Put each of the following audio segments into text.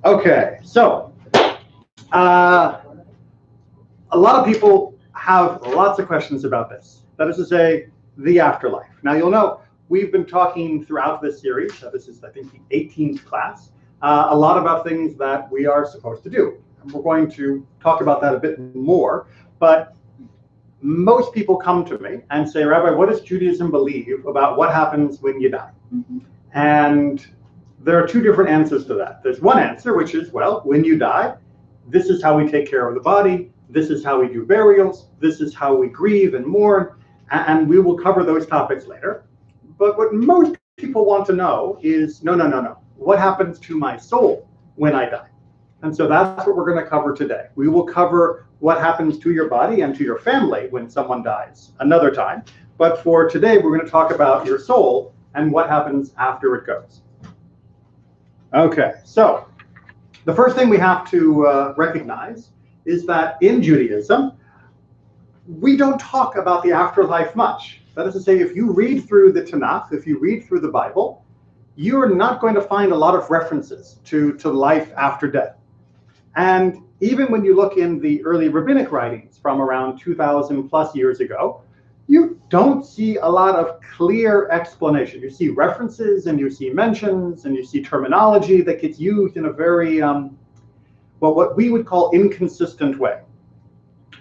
Okay, so a lot of people have lots of questions about this. That is to say, the afterlife. Now, you'll know we've been talking throughout this series, this is, I think, the 18th class, a lot about things that we are supposed to do. And we're going to talk about that a bit more, but most people come to me and say, Rabbi, what does Judaism believe about what happens when you die? Mm-hmm. And there are two different answers to that. There's one answer, which is, well, when you die, this is how we take care of the body, this is how we do burials, this is how we grieve and mourn, and we will cover those topics later. But what most people want to know is, no. What happens to my soul when I die? And so that's what we're going to cover today. We will cover what happens to your body and to your family when someone dies another time. But for today, we're going to talk about your soul and what happens after it goes. Okay, so the first thing we have to recognize is that in Judaism, we don't talk about the afterlife much. That is to say, if you read through the Tanakh, if you read through the Bible, you are not going to find a lot of references to life after death. And even when you look in the early rabbinic writings from around 2,000 plus years ago, you don't see a lot of clear explanation. You see references and you see mentions and you see terminology that gets used in a very, what we would call inconsistent way.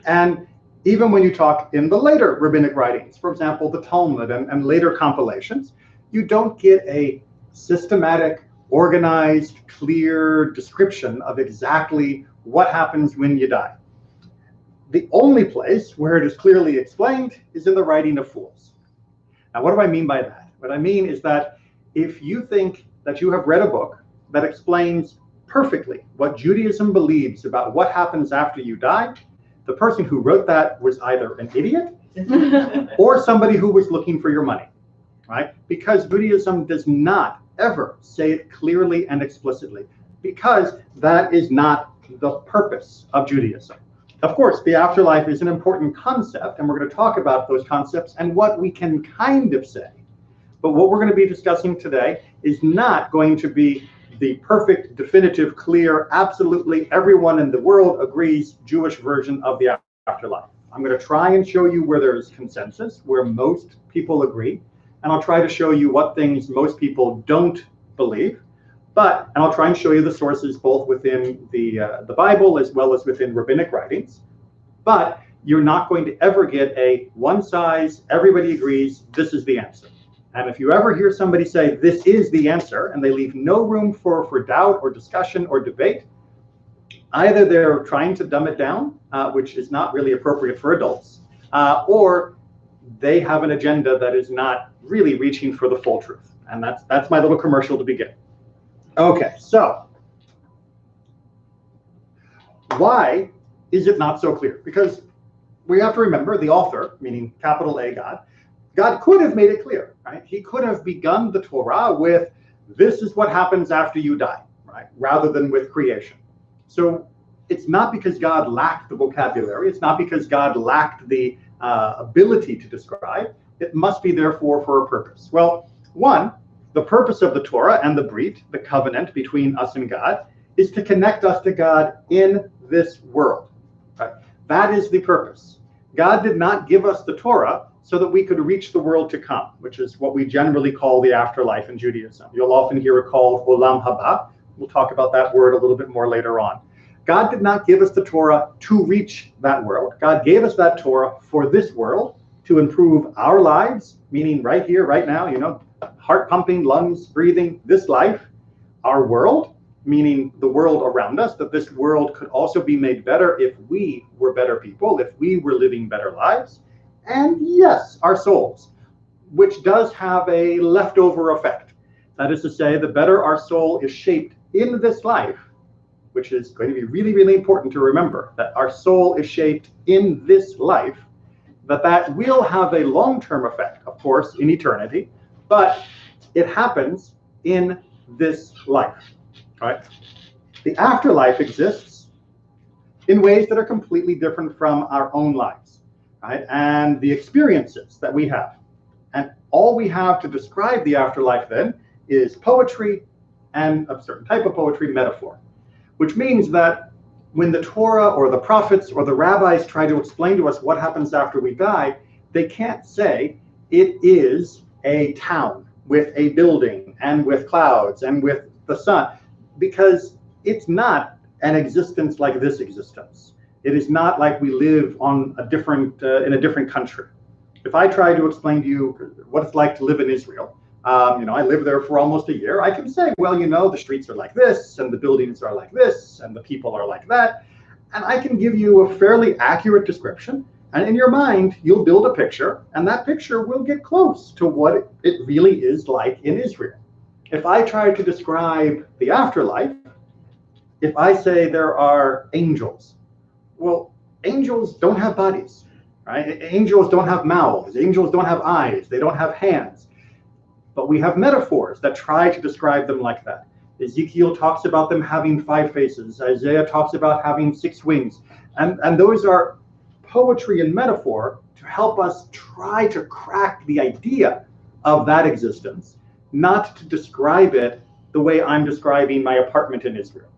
And even when you talk in the later rabbinic writings, for example, the Talmud and later compilations, you don't get a systematic, organized, clear description of exactly what happens when you die. The only place where it is clearly explained is in the writing of fools. Now, what do I mean by that? What I mean is that if you think that you have read a book that explains perfectly what Judaism believes about what happens after you die, the person who wrote that was either an idiot or somebody who was looking for your money, right? Because Judaism does not ever say it clearly and explicitly, because that is not the purpose of Judaism. Of course, the afterlife is an important concept, and we're going to talk about those concepts and what we can kind of say. But what we're going to be discussing today is not going to be the perfect, definitive, clear, absolutely everyone in the world agrees Jewish version of the afterlife. I'm going to try and show you where there's consensus, where most people agree, and I'll try to show you what things most people don't believe. And I'll try and show you the sources both within the Bible as well as within rabbinic writings. But you're not going to ever get a one size, everybody agrees, this is the answer. And if you ever hear somebody say this is the answer and they leave no room for doubt or discussion or debate, either they're trying to dumb it down, which is not really appropriate for adults, or they have an agenda that is not really reaching for the full truth. And that's my little commercial to begin. Okay, so why is it not so clear? Because we have to remember the author, meaning capital A God could have made it clear, right? He could have begun the Torah with, this is what happens after you die, right? Rather than with creation. So it's not because God lacked the vocabulary. It's not because God lacked the ability to describe. It must be therefore for a purpose. Well, one, the purpose of the Torah and the Brit, the covenant between us and God, is to connect us to God in this world. Right? That is the purpose. God did not give us the Torah so that we could reach the world to come, which is what we generally call the afterlife in Judaism. You'll often hear it called Olam Haba. We'll talk about that word a little bit more later on. God did not give us the Torah to reach that world. God gave us that Torah for this world to improve our lives, meaning right here, right now, heart pumping, lungs breathing, this life, our world, meaning the world around us, that this world could also be made better if we were better people, if we were living better lives. And yes, our souls, which does have a leftover effect. That is to say, the better our soul is shaped in this life, which is going to be really, really important to remember, that our soul is shaped in this life, that will have a long-term effect, of course, in eternity, but it happens in this life, right? The afterlife exists in ways that are completely different from our own lives, right? And the experiences that we have. And all we have to describe the afterlife then is poetry and a certain type of poetry, metaphor. which means that when the Torah or the prophets or the rabbis try to explain to us what happens after we die, they can't say it is a town with a building and with clouds and with the sun, because it's not an existence like this existence. It is not like we live on a different in a different country. If I try to explain to you what it's like to live in Israel, I lived there for almost a year. I can say, well, the streets are like this, and the buildings are like this, and the people are like that, and I can give you a fairly accurate description. And in your mind, you'll build a picture, and that picture will get close to what it really is like in Israel. If I try to describe the afterlife, if I say there are angels, well, angels don't have bodies, right? Angels don't have mouths. Angels don't have eyes. They don't have hands. But we have metaphors that try to describe them like that. Ezekiel talks about them having 5 faces. Isaiah talks about having 6 wings. And those are poetry and metaphor to help us try to crack the idea of that existence, not to describe it the way I'm describing my apartment in Israel.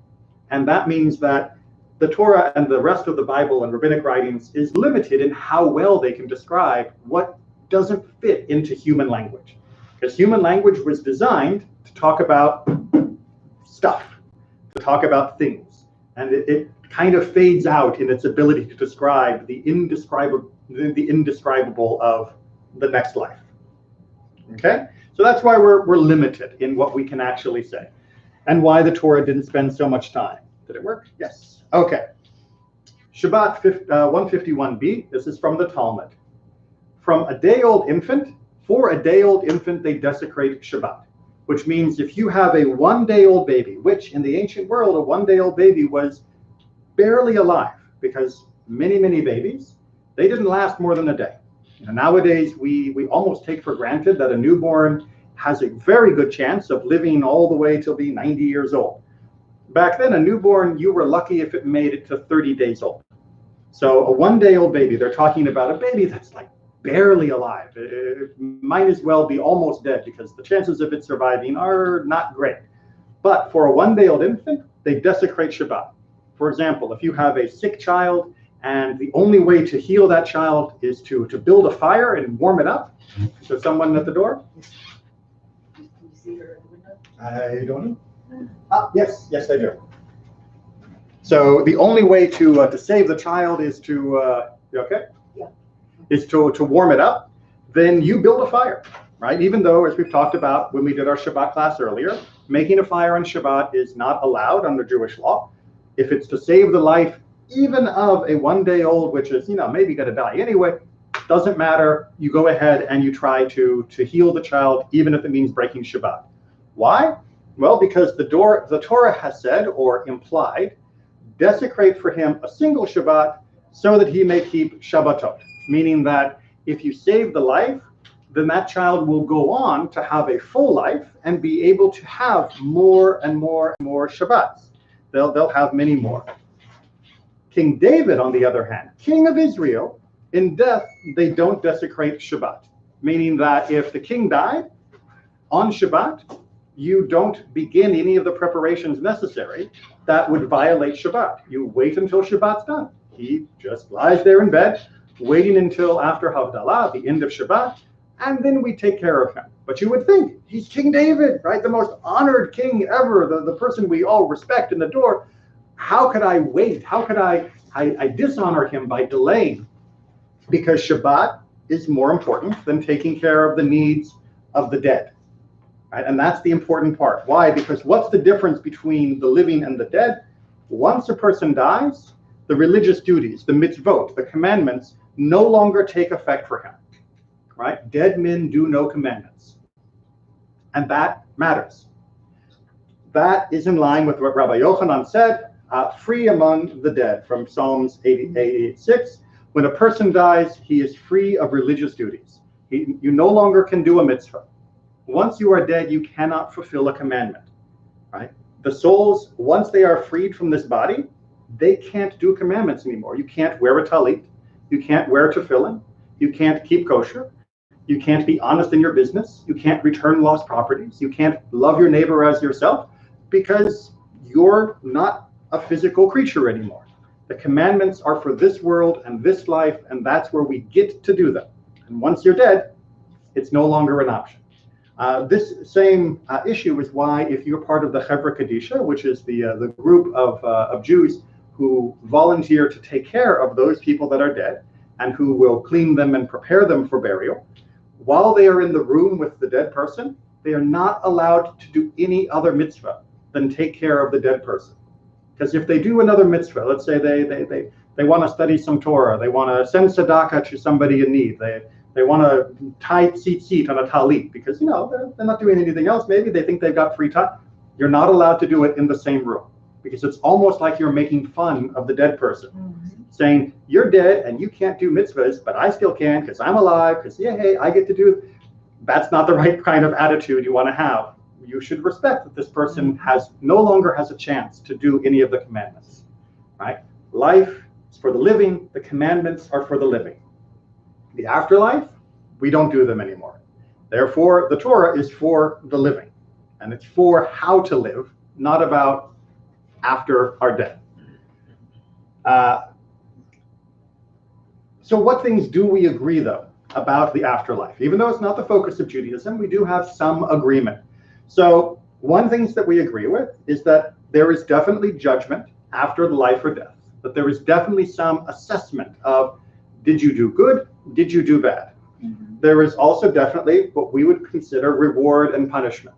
And that means that the Torah and the rest of the Bible and rabbinic writings is limited in how well they can describe what doesn't fit into human language. Because human language was designed to talk about stuff, to talk about things. And it kind of fades out in its ability to describe the indescribable of the next life. Okay? So that's why we're limited in what we can actually say, and why the Torah didn't spend so much time. Did it work? Yes. Okay. Shabbat 151b. This is from the Talmud. For a day-old infant, they desecrate Shabbat, which means if you have a 1-day-old baby, which in the ancient world, a 1-day-old baby was barely alive, because many, many babies, they didn't last more than a day. Nowadays, we almost take for granted that a newborn has a very good chance of living all the way till being 90 years old. Back then, a newborn, you were lucky if it made it to 30 days old. So a 1-day-old baby, they're talking about a baby that's like barely alive. It might as well be almost dead, because the chances of it surviving are not great. But for a 1-day-old infant, they desecrate Shabbat. For example, if you have a sick child and the only way to heal that child is to build a fire and warm it up. Is there someone at the door? Can you see her in the window? I don't know. Yes, I do. So the only way to save the child is to, you okay? Yeah. Is to warm it up. Then you build a fire, right? Even though, as we've talked about when we did our Shabbat class earlier, making a fire on Shabbat is not allowed under Jewish law. If it's to save the life even of a 1-day-old, which is, maybe going to die anyway, doesn't matter. You go ahead and you try to heal the child, even if it means breaking Shabbat. Why? Well, because the Torah has said, or implied, desecrate for him a single Shabbat so that he may keep Shabbatot, meaning that if you save the life, then that child will go on to have a full life and be able to have more and more and more Shabbats. They'll have many more. King David, on the other hand, king of Israel, in death, they don't desecrate Shabbat, meaning that if the king died on Shabbat, you don't begin any of the preparations necessary that would violate Shabbat. You wait until Shabbat's done. He just lies there in bed, waiting until after Havdalah, the end of Shabbat, and then we take care of him. But you would think, he's King David, right? The most honored king ever, the person we all respect and adore. How could I wait? How could I dishonor him by delaying? Because Shabbat is more important than taking care of the needs of the dead. Right? And that's the important part. Why? Because what's the difference between the living and the dead? Once a person dies, the religious duties, the mitzvot, the commandments, no longer take effect for him. Right? Dead men do no commandments. And that matters. That is in line with what Rabbi Yochanan said, free among the dead, from Psalms 88:6. When a person dies, he is free of religious duties. You no longer can do a mitzvah. Once you are dead, you cannot fulfill a commandment. Right? The souls, once they are freed from this body, they can't do commandments anymore. You can't wear a talit. You can't wear tefillin. You can't keep kosher. You can't be honest in your business. You can't return lost properties. You can't love your neighbor as yourself, because you're not a physical creature anymore. The commandments are for this world and this life, and that's where we get to do them. And once you're dead, it's no longer an option. This same issue is why, if you're part of the Chevra Kadisha, which is the group of Jews who volunteer to take care of those people that are dead and who will clean them and prepare them for burial, while they are in the room with the dead person, they are not allowed to do any other mitzvah than take care of the dead person. Because if they do another mitzvah, let's say they want to study some Torah, they want to send tzedakah to somebody in need, they want to tie tzitzit on a talit, because they're not doing anything else. Maybe they think they've got free time. You're not allowed to do it in the same room, because it's almost like you're making fun of the dead person, saying you're dead and you can't do mitzvahs, but I still can because I'm alive, because hey, I get to do. That's not the right kind of attitude you want to have. You should respect that this person no longer has a chance to do any of the commandments, right? Life is for the living. The commandments are for the living. The afterlife, we don't do them anymore. Therefore, the Torah is for the living, and it's for how to live, not about after our death. So what things do we agree, though, about the afterlife? Even though it's not the focus of Judaism, we do have some agreement. So one thing that we agree with is that there is definitely judgment after life or death, that there is definitely some assessment of, did you do good? Did you do bad? There is also definitely what we would consider reward and punishment.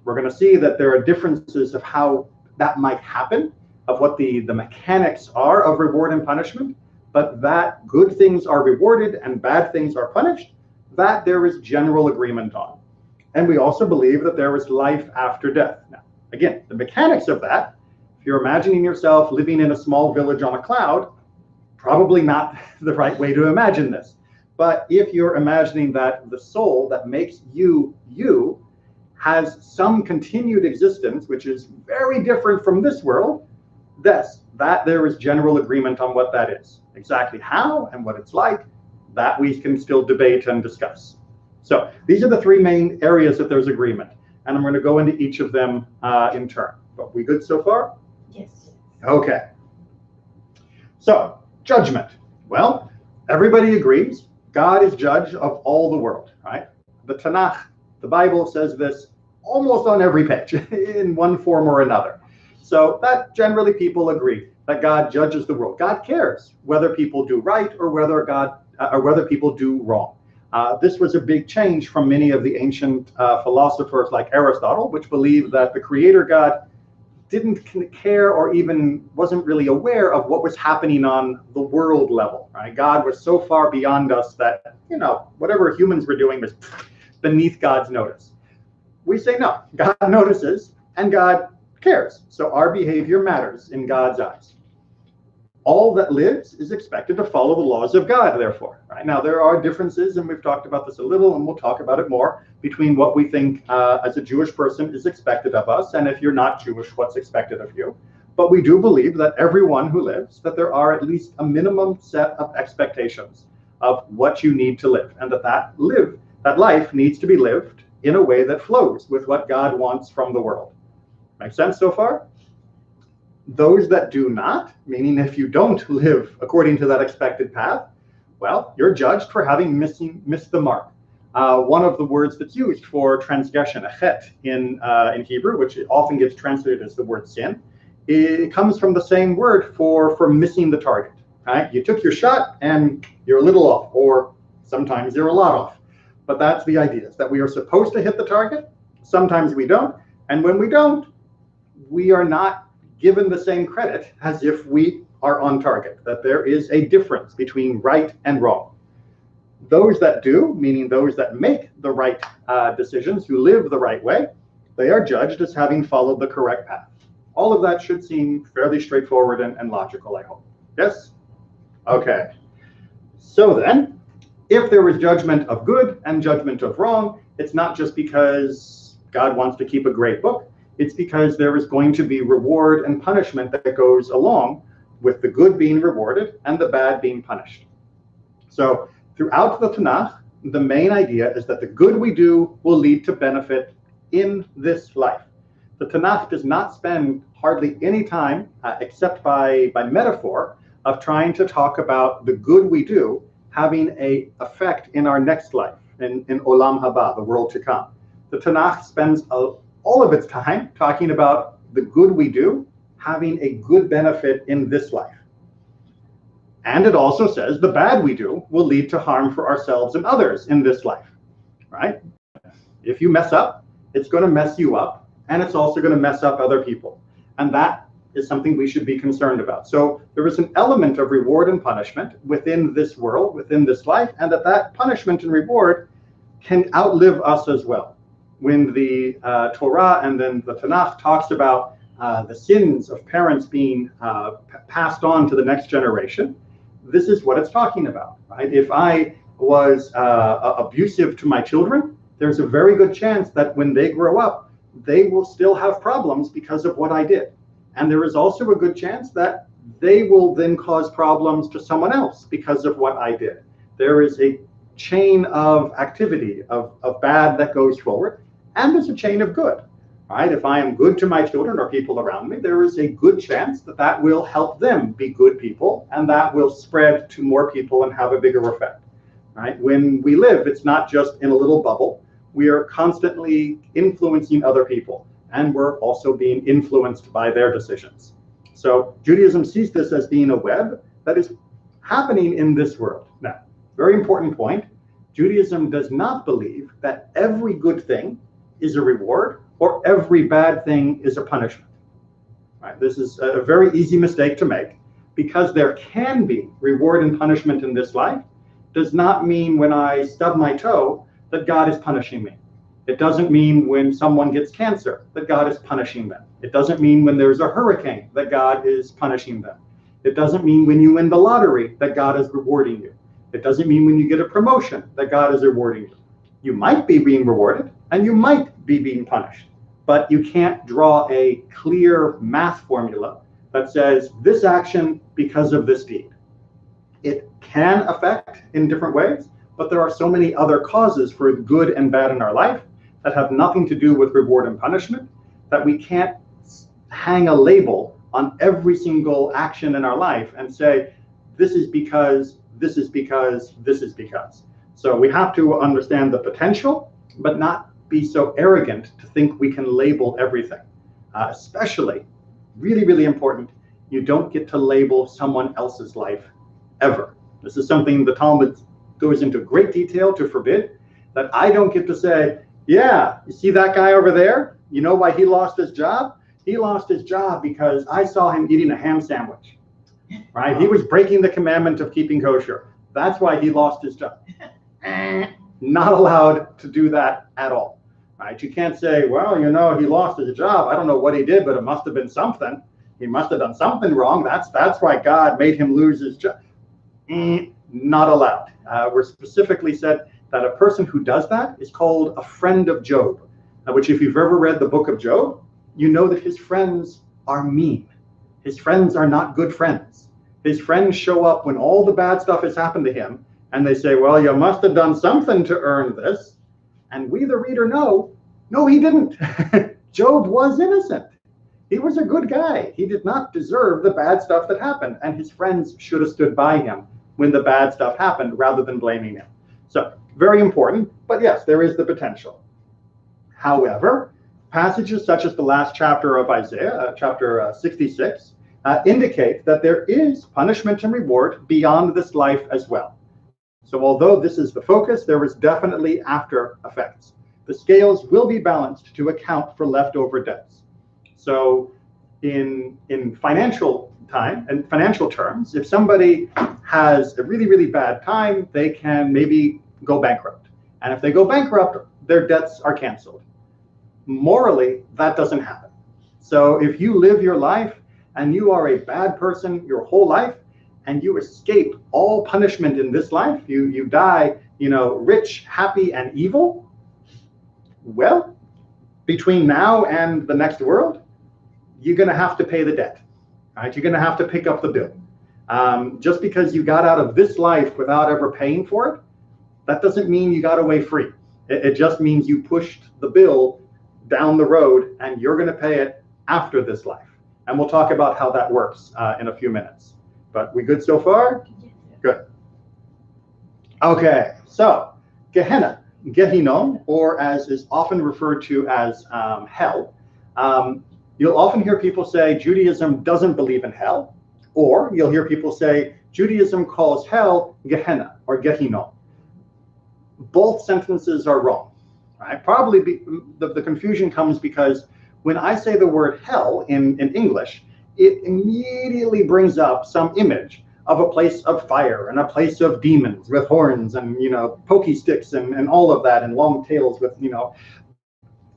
We're going to see that there are differences of how that might happen, of what the mechanics are of reward and punishment, but that good things are rewarded and bad things are punished, that there is general agreement on. And we also believe that there is life after death. Now, again, the mechanics of that, if you're imagining yourself living in a small village on a cloud, probably not the right way to imagine this. But if you're imagining that the soul that makes you, has some continued existence, which is very different from this world, that there is general agreement on what that is. Exactly how and what it's like, that we can still debate and discuss. So these are the three main areas that there's agreement, and I'm going to go into each of them in turn. But we good so far? Yes. Okay. So, judgment. Well, everybody agrees God is judge of all the world, right? The Tanakh, the Bible, says this almost on every page in one form or another. So that generally people agree that God judges the world. God cares whether people do right or whether people do wrong. This was a big change from many of the ancient philosophers like Aristotle, which believed that the creator God didn't care or even wasn't really aware of what was happening on the world level, right? God was so far beyond us that, whatever humans were doing was beneath God's notice. We say no, God notices and God cares. So our behavior matters in God's eyes. All that lives is expected to follow the laws of God, therefore. Right? Now, there are differences, and we've talked about this a little, and we'll talk about it more, between what we think as a Jewish person is expected of us, and if you're not Jewish, what's expected of you. But we do believe that everyone who lives, that there are at least a minimum set of expectations of what you need to live, and that life needs to be lived in a way that flows with what God wants from the world. Make sense so far? Those that do not, meaning if you don't live according to that expected path, well, you're judged for having missed the mark. One of the words that's used for transgression, a chet, in Hebrew, which often gets translated as the word sin, it comes from the same word for missing the target. Right? You took your shot and you're a little off, or sometimes you're a lot off. But that's the idea, is that we are supposed to hit the target. Sometimes we don't. And when we don't, we are not given the same credit as if we are on target, that there is a difference between right and wrong. Those that do, meaning those that make the right decisions, who live the right way, they are judged as having followed the correct path. All of that should seem fairly straightforward and logical, I hope. Yes? Okay. So then, if there is judgment of good and judgment of wrong, it's not just because God wants to keep a great book. It's because there is going to be reward and punishment that goes along with the good being rewarded and the bad being punished. So throughout the Tanakh, the main idea is that the good we do will lead to benefit in this life. The Tanakh does not spend hardly any time, except by metaphor, of trying to talk about the good we do having an effect in our next life, in Olam Haba, the world to come. The Tanakh spends all of its time talking about the good we do having a good benefit in this life. And it also says the bad we do will lead to harm for ourselves and others in this life, right? If you mess up, it's going to mess you up, and it's also going to mess up other people. And that is something we should be concerned about. So there is an element of reward and punishment within this world, within this life, and that punishment and reward can outlive us as well. When the Torah and then the Tanakh talks about the sins of parents being passed on to the next generation, this is what it's talking about, right? If I was abusive to my children, there's a very good chance that when they grow up, they will still have problems because of what I did. And there is also a good chance that they will then cause problems to someone else because of what I did. There is a chain of activity, of bad that goes forward, and there's a chain of good, right? If I am good to my children or people around me, there is a good chance that that will help them be good people, and that will spread to more people and have a bigger effect, right? When we live, it's not just in a little bubble. We are constantly influencing other people, and we're also being influenced by their decisions. So Judaism sees this as being a web that is happening in this world. Now, very important point, Judaism does not believe that every good thing is a reward or every bad thing is a punishment. Right? This is a very easy mistake to make, because there can be reward and punishment in this life does not mean when I stub my toe that God is punishing me. It doesn't mean when someone gets cancer that God is punishing them. It doesn't mean when there's a hurricane that God is punishing them. It doesn't mean when you win the lottery that God is rewarding you. It doesn't mean when you get a promotion that God is rewarding you. You might be being rewarded and you might be being punished, but you can't draw a clear math formula that says this action because of this deed. It can affect in different ways, but there are so many other causes for good and bad in our life that have nothing to do with reward and punishment that we can't hang a label on every single action in our life and say, this is because, this is because, this is because. So we have to understand the potential, but not be so arrogant to think we can label everything. Especially, really, really important, you don't get to label someone else's life ever. This is something the Talmud goes into great detail to forbid, that I don't get to say, yeah, you see that guy over there? You know why he lost his job? He lost his job because I saw him eating a ham sandwich, right? He was breaking the commandment of keeping kosher. That's why he lost his job. Not allowed to do that at all, right? You can't say, well, you know, he lost his job. I don't know what he did, but it must have been something. He must have done something wrong. That's why God made him lose his job. Not allowed. We're specifically said that a person who does that is called a friend of Job, which if you've ever read the book of Job, you know that his friends are mean. His friends are not good friends. His friends show up when all the bad stuff has happened to him, and they say, well, you must have done something to earn this. And we, the reader, know, no, he didn't. Job was innocent. He was a good guy. He did not deserve the bad stuff that happened, and his friends should have stood by him when the bad stuff happened rather than blaming him. So very important, but yes, there is the potential. However, passages such as the last chapter of Isaiah, chapter 66, indicate that there is punishment and reward beyond this life as well. So although this is the focus, there is definitely after effects. The scales will be balanced to account for leftover debts. So in financial time and financial terms, if somebody has a really, really bad time, they can maybe go bankrupt. And if they go bankrupt, their debts are canceled. Morally, that doesn't happen. So if you live your life and you are a bad person your whole life, and you escape all punishment in this life, you die, rich, happy, and evil, well, between now and the next world, you're going to have to pay the debt, right? You're going to have to pick up the bill. Just because you got out of this life without ever paying for it, that doesn't mean you got away free. It just means you pushed the bill down the road and you're going to pay it after this life. And we'll talk about how that works in a few minutes. But we good so far? Good. Okay, so Gehenna, Gehinnom, or as is often referred to as hell. You'll often hear people say Judaism doesn't believe in hell, or you'll hear people say Judaism calls hell Gehenna or Gehinnom. Both sentences are wrong. Right? Probably the confusion comes because when I say the word hell in English, it immediately brings up some image of a place of fire and a place of demons with horns and, pokey sticks and all of that and long tails with,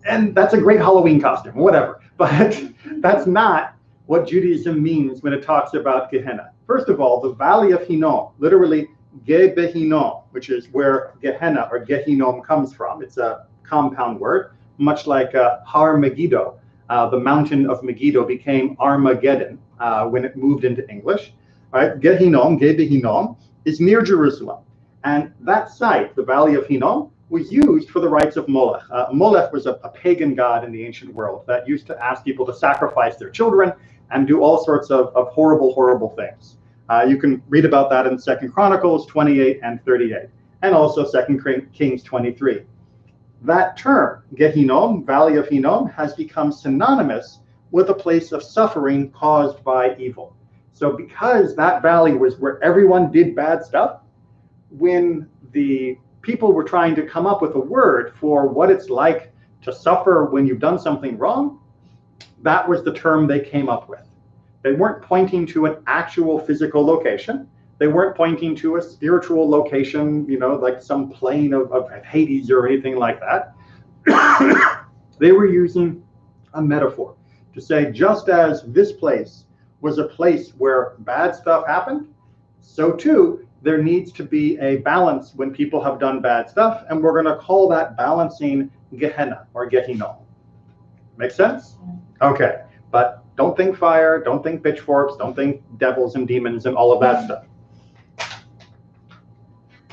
and that's a great Halloween costume, whatever. But that's not what Judaism means when it talks about Gehenna. First of all, the valley of Hinnom, literally Ge-Behinnom, which is where Gehenna or Gehinnom comes from. It's a compound word, much like Har Megiddo. The mountain of Megiddo became Armageddon when it moved into English. Right? Gehinnom, Ge-Behinnom, is near Jerusalem. And that site, the valley of Hinnom, was used for the rites of Molech. Molech was a pagan god in the ancient world that used to ask people to sacrifice their children and do all sorts of horrible, horrible things. You can read about that in 2 Chronicles 28 and 38, and also 2 Kings 23. That term, Gehinnom, Valley of Hinnom, has become synonymous with a place of suffering caused by evil. So because that valley was where everyone did bad stuff, when the people were trying to come up with a word for what it's like to suffer when you've done something wrong, that was the term they came up with. They weren't pointing to an actual physical location. They weren't pointing to a spiritual location, like some plane of Hades or anything like that. They were using a metaphor to say, just as this place was a place where bad stuff happened, so too there needs to be a balance when people have done bad stuff, and we're going to call that balancing Gehenna or Gehinnom. Make sense? Okay, but don't think fire, don't think pitchforks, don't think devils and demons and all of that stuff.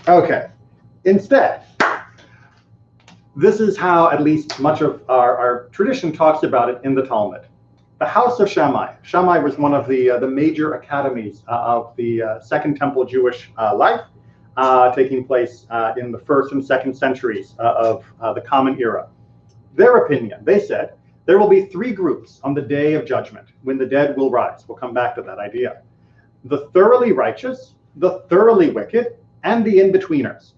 Okay, instead, this is how at least much of our tradition talks about it in the Talmud. The house of Shammai. Shammai was one of the major academies of the Second Temple Jewish life, taking place in the 1st and 2nd centuries of the Common Era. Their opinion, they said, there will be 3 groups on the day of judgment when the dead will rise. We'll come back to that idea. The thoroughly righteous, the thoroughly wicked, and the in-betweeners.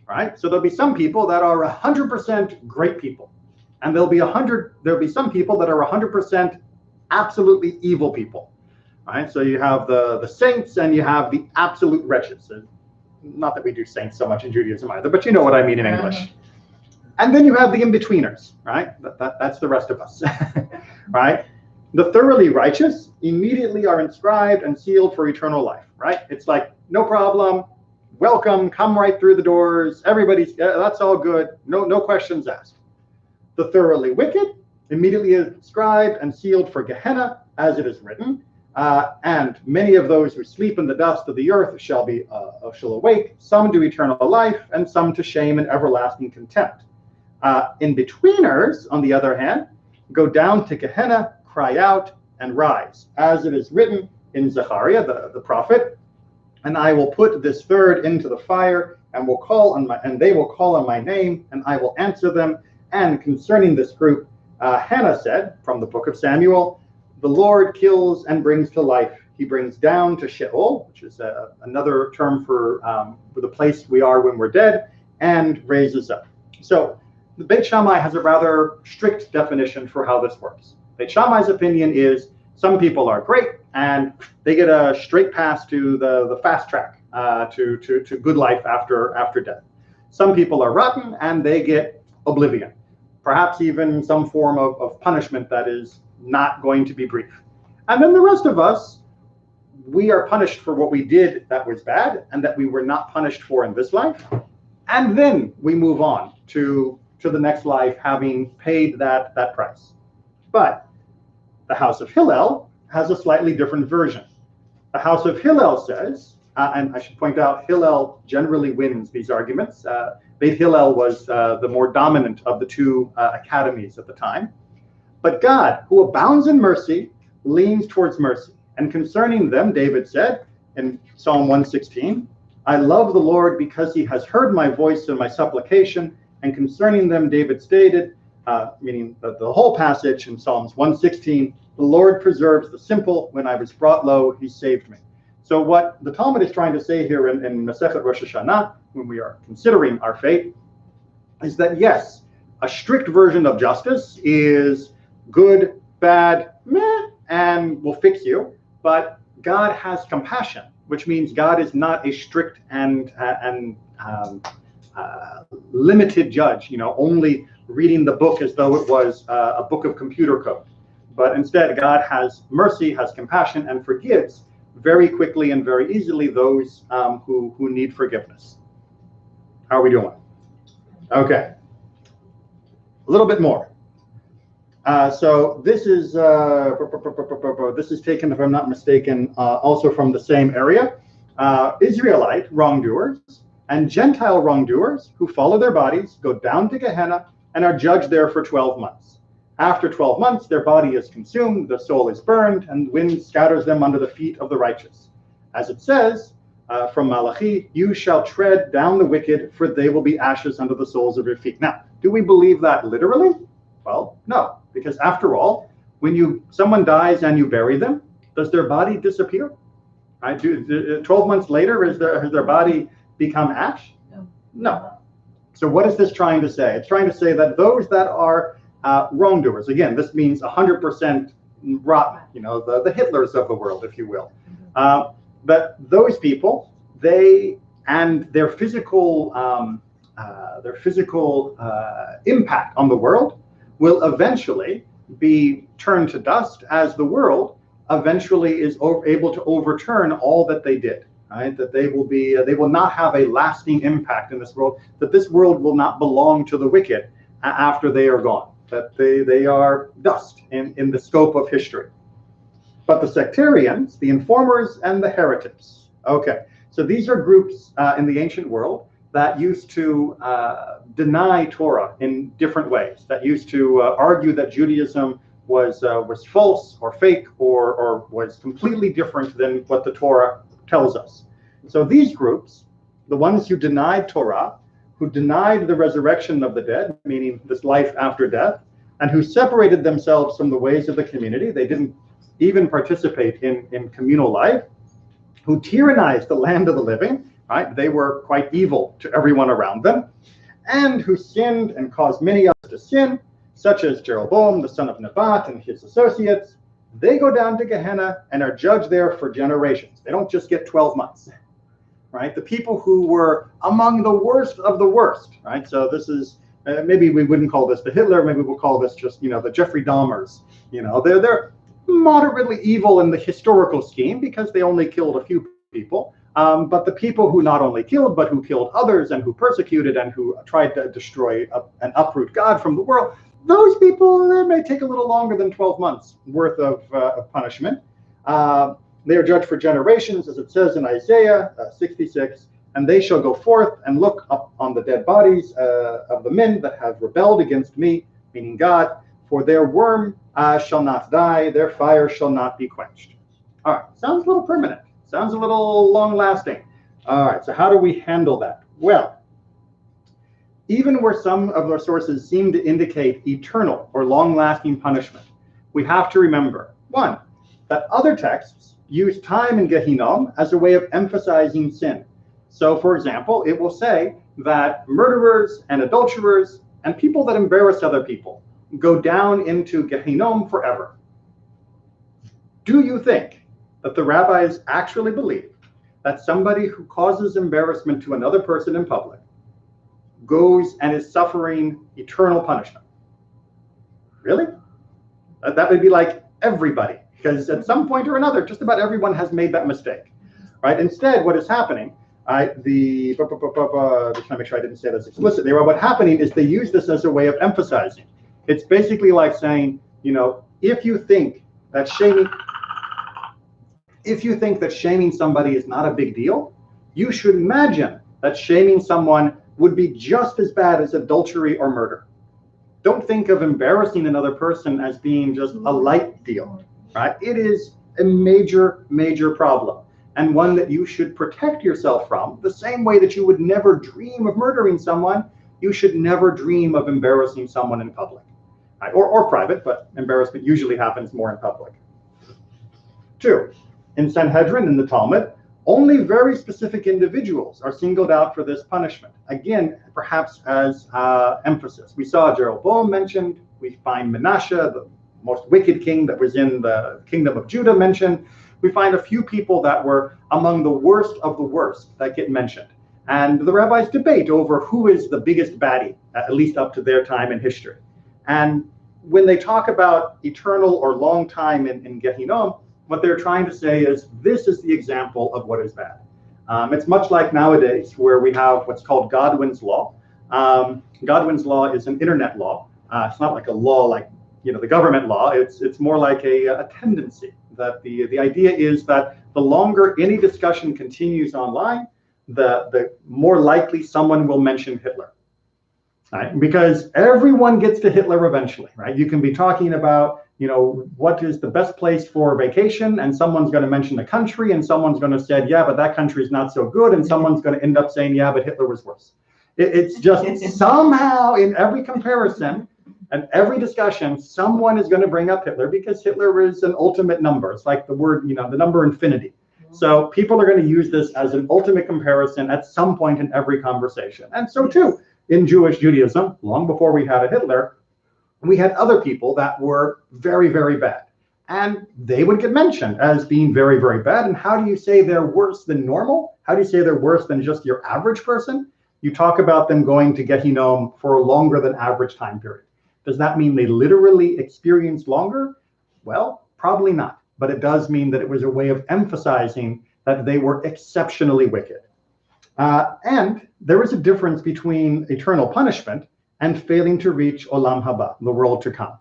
Right? So there'll be some people that are 100% great people, and there'll be some people that are 100% absolutely evil people. Right? So you have the saints and you have the absolute wretches. Not that we do saints so much in Judaism either, but you know what I mean in English. And then you have the in-betweeners, right? That's the rest of us, right? The thoroughly righteous immediately are inscribed and sealed for eternal life, right? It's like, no problem, welcome, come right through the doors, everybody's, that's all good, no questions asked. The thoroughly wicked, immediately inscribed and sealed for Gehenna, as it is written, and many of those who sleep in the dust of the earth shall awake, some to eternal life, and some to shame and everlasting contempt. In-betweeners, on the other hand, go down to Gehenna, cry out, and rise, as it is written in Zechariah, the prophet, and I will put this third into the fire, and they will call on my name, and I will answer them. And concerning this group, Hannah said, from the book of Samuel, the Lord kills and brings to life. He brings down to Sheol, which is another term for the place we are when we're dead, and raises up. So the Beit Shammai has a rather strict definition for how this works. Beit Shammai's opinion is some people are great and they get a straight pass to the fast track to good life after death. Some people are rotten and they get oblivion, perhaps even some form of punishment that is not going to be brief. And then the rest of us, we are punished for what we did that was bad and that we were not punished for in this life. And then we move on to the next life, having paid that price. But the House of Hillel has a slightly different version. The House of Hillel says, and I should point out, Hillel generally wins these arguments. Beit Hillel was the more dominant of the two academies at the time. But God, who abounds in mercy, leans towards mercy. And concerning them, David said in Psalm 116, I love the Lord because he has heard my voice and my supplication. And concerning them, David stated, meaning the whole passage in Psalms 116, the Lord preserves the simple. When I was brought low, he saved me. So what the Talmud is trying to say here in Masechet Rosh Hashanah, when we are considering our fate, is that yes, a strict version of justice is good, bad, meh, and will fix you. But God has compassion, which means God is not a strict and limited judge, only reading the book as though it was a book of computer code. But instead, God has mercy, has compassion, and forgives very quickly and very easily those who need forgiveness. How are we doing? Okay. A little bit more. So this is taken, if I'm not mistaken, also from the same area. Israelite wrongdoers and Gentile wrongdoers who follow their bodies go down to Gehenna and are judged there for 12 months. After 12 months, their body is consumed, the soul is burned, and the wind scatters them under the feet of the righteous. As it says from Malachi, you shall tread down the wicked, for they will be ashes under the soles of your feet. Now, do we believe that literally? Well, no, because after all, when someone dies and you bury them, does their body disappear? Right? 12 months later, has their body become ash? No. So what is this trying to say? It's trying to say that those that are wrongdoers, again, this means 100% rotten, the Hitlers of the world, if you will. But those people, they and their physical impact on the world will eventually be turned to dust, as the world eventually is able to overturn all that they did. Right? That they will not have a lasting impact in this world. That this world will not belong to the wicked after they are gone. That they are dust in the scope of history. But the sectarians, the informers, and the heretics. Okay, so these are groups in the ancient world that used to deny Torah in different ways. That used to argue that Judaism was false or fake or was completely different than what the Torah tells us. So these groups, the ones who denied Torah, who denied the resurrection of the dead, meaning this life after death, and who separated themselves from the ways of the community, they didn't even participate in communal life, who tyrannized the land of the living, right? They were quite evil to everyone around them, and who sinned and caused many others to sin, such as Jeroboam, the son of Nebat, and his associates. They go down to Gehenna and are judged there for generations. They don't just get 12 months, right? The people who were among the worst of the worst, right? So this is, maybe we wouldn't call this the Hitler, maybe we'll call this just, the Jeffrey Dahmers. They're moderately evil in the historical scheme because they only killed a few people. But the people who not only killed, but who killed others and who persecuted and who tried to destroy and uproot God from the world, those people may take a little longer than 12 months worth of punishment. They are judged for generations, as it says in Isaiah 66, and they shall go forth and look up on the dead bodies of the men that have rebelled against me, meaning God, for their worm shall not die, their fire shall not be quenched. All right, sounds a little permanent. Sounds a little long-lasting. All right, so how do we handle that? Well, even where some of our sources seem to indicate eternal or long-lasting punishment, we have to remember, one, that other texts use time in Gehinnom as a way of emphasizing sin. So, for example, it will say that murderers and adulterers and people that embarrass other people go down into Gehinnom forever. Do you think that the rabbis actually believe that somebody who causes embarrassment to another person in public goes and is suffering eternal punishment? Really? That would be like everybody, because at some point or another, just about everyone has made that mistake, right? Instead, what is happening, just to make sure I didn't say this explicitly, what's happening is they use this as a way of emphasizing. It's basically like saying, if you think that shaming somebody is not a big deal, you should imagine that shaming someone would be just as bad as adultery or murder. Don't think of embarrassing another person as being just a light deal. right? It is a major, major problem, and one that you should protect yourself from. The same way that you would never dream of murdering someone, you should never dream of embarrassing someone in public, right? Or private, but embarrassment usually happens more in public. 2, in Sanhedrin, in the Talmud, only very specific individuals are singled out for this punishment. Again, perhaps as emphasis. We saw Jeroboam mentioned. We find Menashe, the most wicked king that was in the kingdom of Judah, mentioned. We find a few people that were among the worst of the worst that get mentioned. And the rabbis debate over who is the biggest baddie, at least up to their time in history. And when they talk about eternal or long time in Gehinnom, what they're trying to say is this is the example of what is bad. It's much like nowadays where we have what's called Godwin's law. Godwin's law is an internet law. It's not like a law like the government law. It's more like a tendency that the idea is that the longer any discussion continues online, the more likely someone will mention Hitler. Right? Because everyone gets to Hitler eventually, right? You can be talking about, what is the best place for vacation, and someone's going to mention the country, and someone's going to say, yeah, but that country is not so good, and someone's going to end up saying, yeah, but Hitler was worse. It's just somehow in every comparison and every discussion, someone is going to bring up Hitler because Hitler is an ultimate number. It's like the word, the number infinity. So people are going to use this as an ultimate comparison at some point in every conversation. And so too, in Jewish Judaism, long before we had a Hitler, we had other people that were very, very bad. And they would get mentioned as being very, very bad. And how do you say they're worse than normal? How do you say they're worse than just your average person? You talk about them going to Gehinnom for a longer than average time period. Does that mean they literally experienced longer? Well, probably not. But it does mean that it was a way of emphasizing that they were exceptionally wicked. And there is a difference between eternal punishment and failing to reach Olam Haba, the world to come.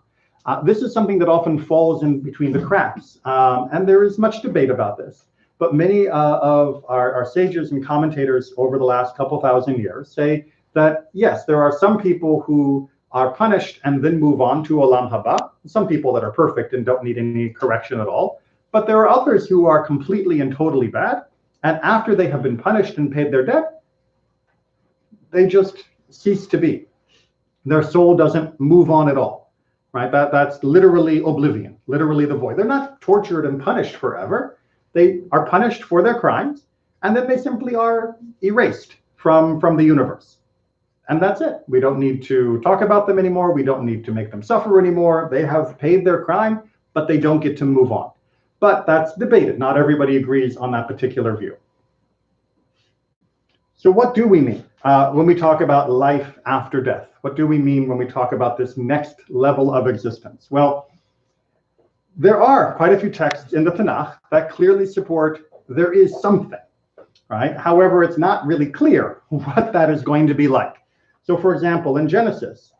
This is something that often falls in between the cracks, and there is much debate about this. But many of our sages and commentators over the last couple thousand years say that, yes, there are some people who are punished and then move on to Olam Haba, some people that are perfect and don't need any correction at all. But there are others who are completely and totally bad, and after they have been punished and paid their debt, they just cease to be. Their soul doesn't move on at all, right? That's literally oblivion, literally the void. They're not tortured and punished forever. They are punished for their crimes, and then they simply are erased from the universe. And that's it. We don't need to talk about them anymore. We don't need to make them suffer anymore. They have paid their crime, but they don't get to move on. But that's debated. Not everybody agrees on that particular view. So what do we mean when we talk about life after death? What do we mean when we talk about this next level of existence? Well, there are quite a few texts in the Tanakh that clearly support there is something, right? However, it's not really clear what that is going to be like. So for example, in Genesis,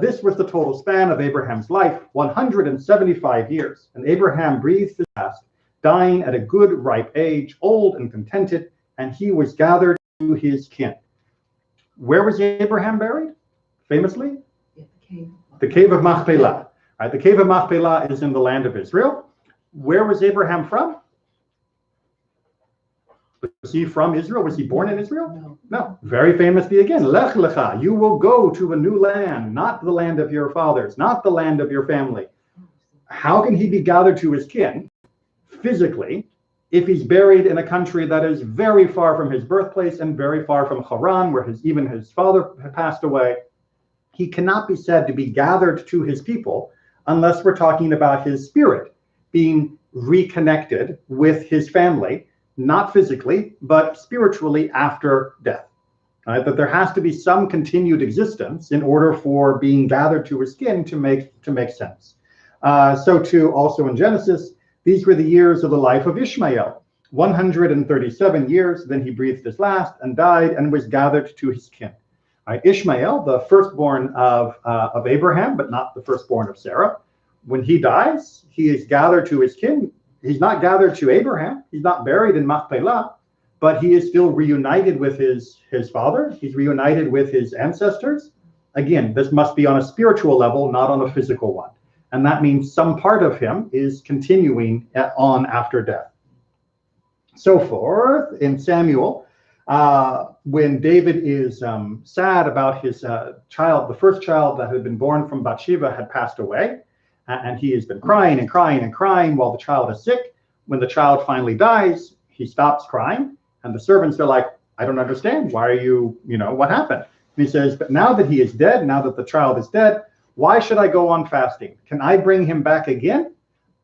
this was the total span of Abraham's life, 175 years. And Abraham breathed his last, dying at a good ripe age, old and contented, and he was gathered to his kin. Where was Abraham buried? Famously? The cave of Machpelah. Right, the cave of Machpelah is in the land of Israel. Where was Abraham from? Was he from Israel? Was he born in Israel? No. Very famously again, Lech Lecha, you will go to a new land, not the land of your fathers, not the land of your family. How can he be gathered to his kin physically if he's buried in a country that is very far from his birthplace and very far from Haran, where even his father had passed away? He cannot be said to be gathered to his people unless we're talking about his spirit being reconnected with his family, not physically, but spiritually after death. Right? That there has to be some continued existence in order for being gathered to his skin to make sense. So too, also in Genesis, these were the years of the life of Ishmael, 137 years. Then he breathed his last and died and was gathered to his kin. Right? Ishmael, the firstborn of Abraham, but not the firstborn of Sarah. When he dies, he is gathered to his kin. He's not gathered to Abraham. He's not buried in Machpelah, but he is still reunited with his father. He's reunited with his ancestors. Again, this must be on a spiritual level, not on a physical one. And that means some part of him is continuing on after death. So forth in Samuel, when David is sad about his child, the first child that had been born from Bathsheba had passed away, and he has been crying and crying and crying while the child is sick. When the child finally dies, he stops crying, and the servants are like, I don't understand. Why are you, what happened? And he says, but now that he is dead, now that the child is dead, why should I go on fasting? Can I bring him back again?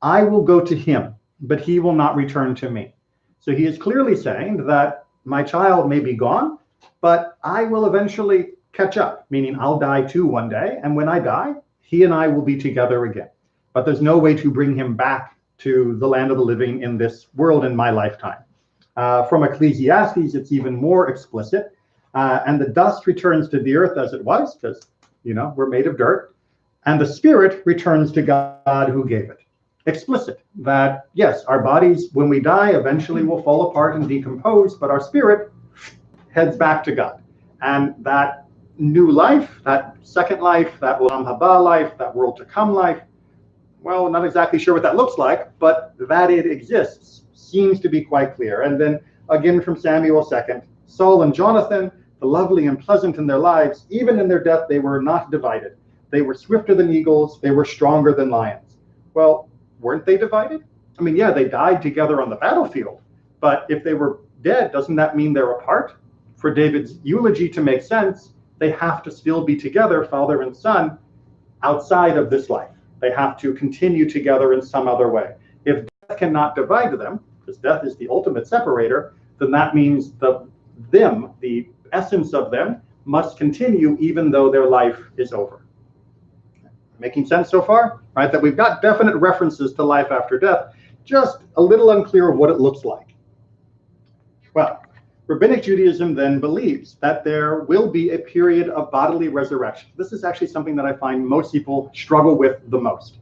I will go to him, but he will not return to me. So he is clearly saying that my child may be gone, but I will eventually catch up, meaning I'll die too one day. And when I die, he and I will be together again. But there's no way to bring him back to the land of the living in this world in my lifetime. From Ecclesiastes, it's even more explicit. And the dust returns to the earth as it was, because, we're made of dirt. And the spirit returns to God who gave it. Explicit that, yes, our bodies, when we die, eventually will fall apart and decompose, but our spirit heads back to God. And that new life, that second life, that Olam Haba life, that world to come life, well, not exactly sure what that looks like, but that it exists seems to be quite clear. And then again from Samuel 2, Saul and Jonathan, the lovely and pleasant in their lives, even in their death, they were not divided. They were swifter than eagles, they were stronger than lions. Well, weren't they divided? I mean, yeah, they died together on the battlefield, but if they were dead, doesn't that mean they're apart? For David's eulogy to make sense, they have to still be together, father and son, outside of this life. They have to continue together in some other way. If death cannot divide them, because death is the ultimate separator, then that means the essence of them, must continue even though their life is over. Making sense so far? Right? That we've got definite references to life after death, just a little unclear of what it looks like. Well, Rabbinic Judaism then believes that there will be a period of bodily resurrection. This is actually something that I find most people struggle with the most.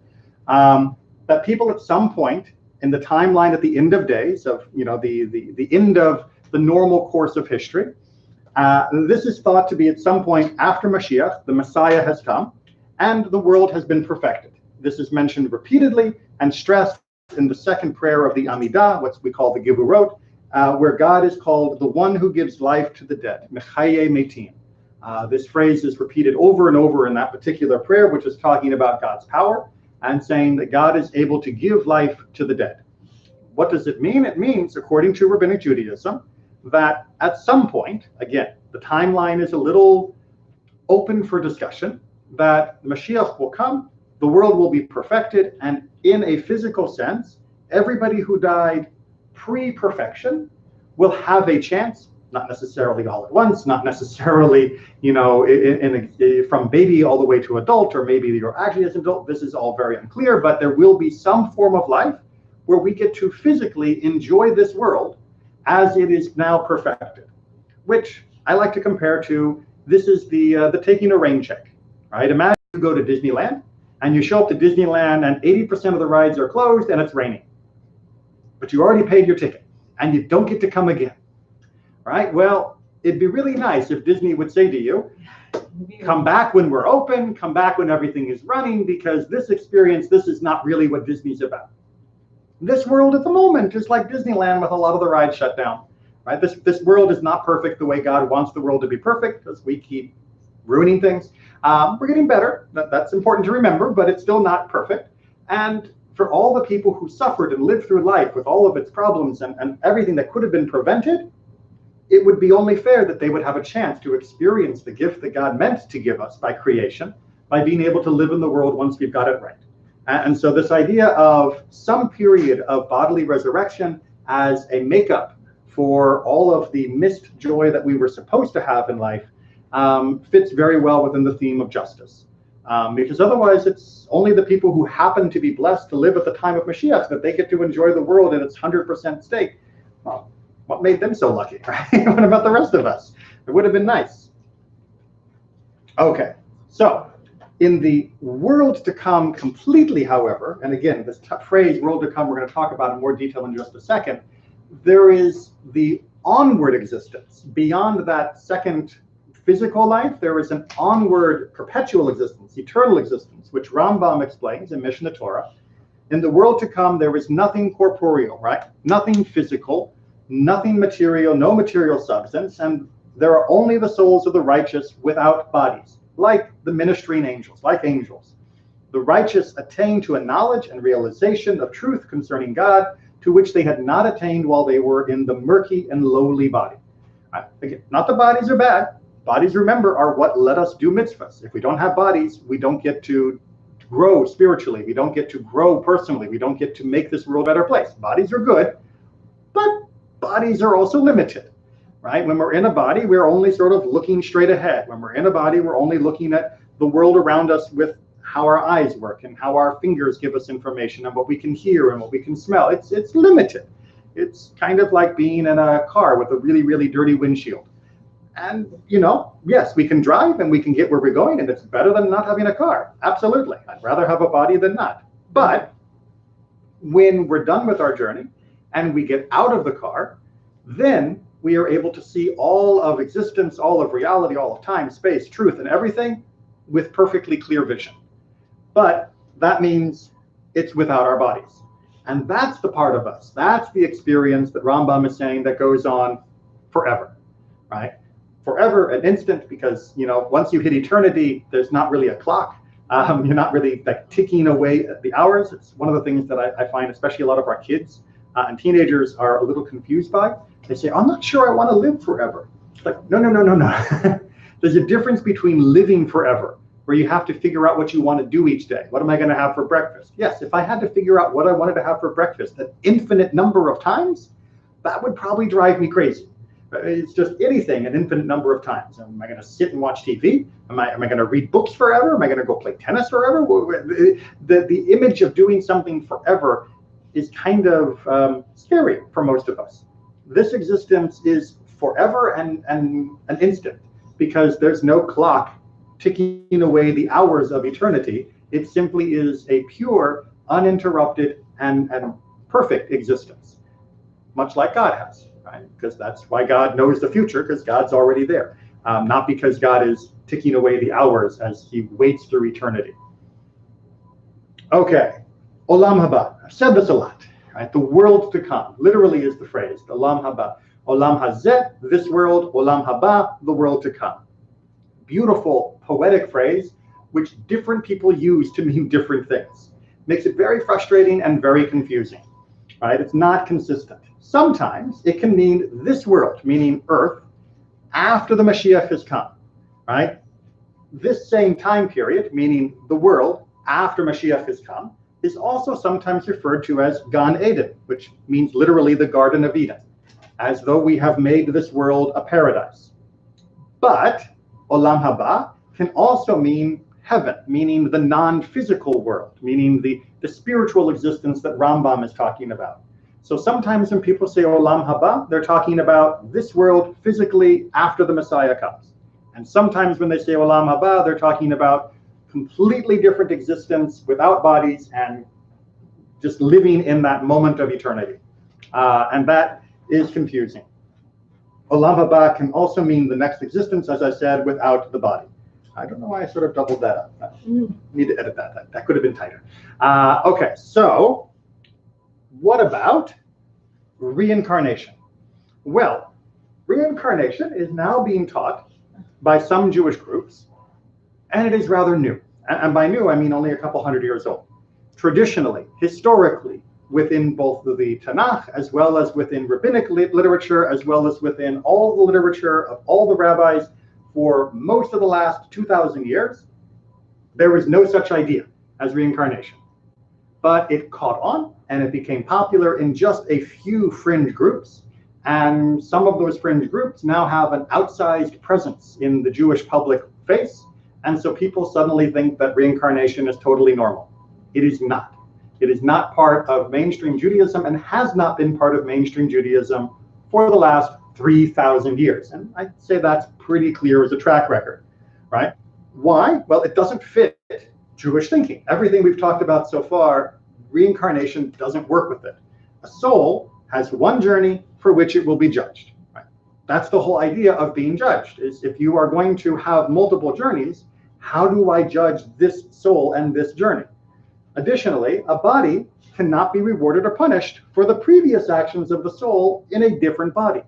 That people at some point in the timeline at the end of days of, the end of the normal course of history, this is thought to be at some point after Mashiach, the Messiah has come, and the world has been perfected. This is mentioned repeatedly and stressed in the second prayer of the Amidah, what we call the Gevurot, where God is called the one who gives life to the dead, Mechaye Metim. This phrase is repeated over and over in that particular prayer, which is talking about God's power and saying that God is able to give life to the dead. What does it mean? It means, according to Rabbinic Judaism, that at some point, again, the timeline is a little open for discussion, that Mashiach will come, the world will be perfected, and in a physical sense, everybody who died pre-perfection will have a chance, not necessarily all at once, not necessarily, from baby all the way to adult, or maybe you're actually as an adult, this is all very unclear, but there will be some form of life where we get to physically enjoy this world as it is now perfected, which I like to compare to, this is the taking a rain check, right? Imagine you go to Disneyland and you show up to Disneyland and 80% of the rides are closed and it's raining, but you already paid your ticket and you don't get to come again, right? Well, it'd be really nice if Disney would say to you, come back when we're open, come back when everything is running, because this experience, this is not really what Disney's about. This world at the moment is like Disneyland with a lot of the rides shut down, right? This world is not perfect the way God wants the world to be perfect, because we keep ruining things. We're getting better. That's important to remember, but it's still not perfect. And for all the people who suffered and lived through life with all of its problems and everything that could have been prevented, it would be only fair that they would have a chance to experience the gift that God meant to give us by creation, by being able to live in the world once we've got it right. And so this idea of some period of bodily resurrection as a makeup for all of the missed joy that we were supposed to have in life fits very well within the theme of justice. Because otherwise it's only the people who happen to be blessed to live at the time of Mashiach that they get to enjoy the world in its 100% state. Well, what made them so lucky, right? What about the rest of us? It would have been nice. Okay, so in the world to come completely, however, and again, this phrase world to come, we're going to talk about in more detail in just a second, there is the onward existence beyond that second physical life, there is an onward perpetual existence, eternal existence, which Rambam explains in Mishnah Torah. In the world to come, there is nothing corporeal, right? Nothing physical, nothing material, no material substance, and there are only the souls of the righteous without bodies, like the ministering angels, like angels. The righteous attain to a knowledge and realization of truth concerning God, to which they had not attained while they were in the murky and lowly body. Again, not the bodies are bad. Bodies, remember, are what let us do mitzvahs. If we don't have bodies, we don't get to grow spiritually. We don't get to grow personally. We don't get to make this world a better place. Bodies are good, but bodies are also limited, right? When we're in a body, we're only sort of looking straight ahead. When we're in a body, we're only looking at the world around us with how our eyes work and how our fingers give us information and what we can hear and what we can smell. It's limited. It's kind of like being in a car with a really, really dirty windshield. And, yes, we can drive and we can get where we're going, and it's better than not having a car. Absolutely. I'd rather have a body than not. But when we're done with our journey and we get out of the car, then we are able to see all of existence, all of reality, all of time, space, truth, and everything with perfectly clear vision. But that means it's without our bodies. And that's the part of us. That's the experience that Rambam is saying that goes on forever, right? Forever, an instant, because, once you hit eternity, there's not really a clock. You're not really like ticking away at the hours. It's one of the things that I find, especially a lot of our kids and teenagers are a little confused by. They say, I'm not sure I want to live forever. It's like, no. There's a difference between living forever, where you have to figure out what you want to do each day. What am I going to have for breakfast? Yes, if I had to figure out what I wanted to have for breakfast an infinite number of times, that would probably drive me crazy. It's just anything an infinite number of times. Am I going to sit and watch TV? Am I going to read books forever? Am I going to go play tennis forever? The image of doing something forever is kind of scary for most of us. This existence is forever and an instant, because there's no clock ticking away the hours of eternity. It simply is a pure, uninterrupted, and perfect existence, much like God has, right? Because that's why God knows the future, because God's already there, not because God is ticking away the hours as he waits through eternity. Okay, Olam Haba. I've said this a lot, right? The world to come, literally is the phrase, Olam Haba. Olam Hazeh, this world, Olam Haba, the world to come. Beautiful poetic phrase, which different people use to mean different things. Makes it very frustrating and very confusing, right? It's not consistent. Sometimes it can mean this world, meaning Earth, after the Mashiach has come, right? This same time period, meaning the world after Mashiach has come, is also sometimes referred to as Gan Eden, which means literally the Garden of Eden, as though we have made this world a paradise. But Olam Haba can also mean heaven, meaning the non-physical world, meaning the spiritual existence that Rambam is talking about. So sometimes when people say Olam Haba, they're talking about this world physically after the Messiah comes. And sometimes when they say Olam Haba, they're talking about completely different existence without bodies and just living in that moment of eternity. And that is confusing. Olam Haba can also mean the next existence, as I said, without the body. I don't know why I sort of doubled that up. I need to edit that. That could have been tighter. Okay, so what about reincarnation? Well, reincarnation is now being taught by some Jewish groups, and it is rather new. And by new, I mean only a couple hundred years old. Traditionally, historically, within both the Tanakh, as well as within rabbinic literature, as well as within all the literature of all the rabbis for most of the last 2,000 years, there was no such idea as reincarnation. But it caught on, and it became popular in just a few fringe groups. And some of those fringe groups now have an outsized presence in the Jewish public face. And so people suddenly think that reincarnation is totally normal. It is not. It is not part of mainstream Judaism and has not been part of mainstream Judaism for the last 3,000 years. And I'd say that's pretty clear as a track record, right? Why? Well, it doesn't fit Jewish thinking. Everything we've talked about so far, reincarnation doesn't work with it. A soul has one journey for which it will be judged, right? that's the whole idea of being judged, is if you are going to have multiple journeys, how do I judge this soul and this journey? Additionally, a body cannot be rewarded or punished for the previous actions of the soul in a different body.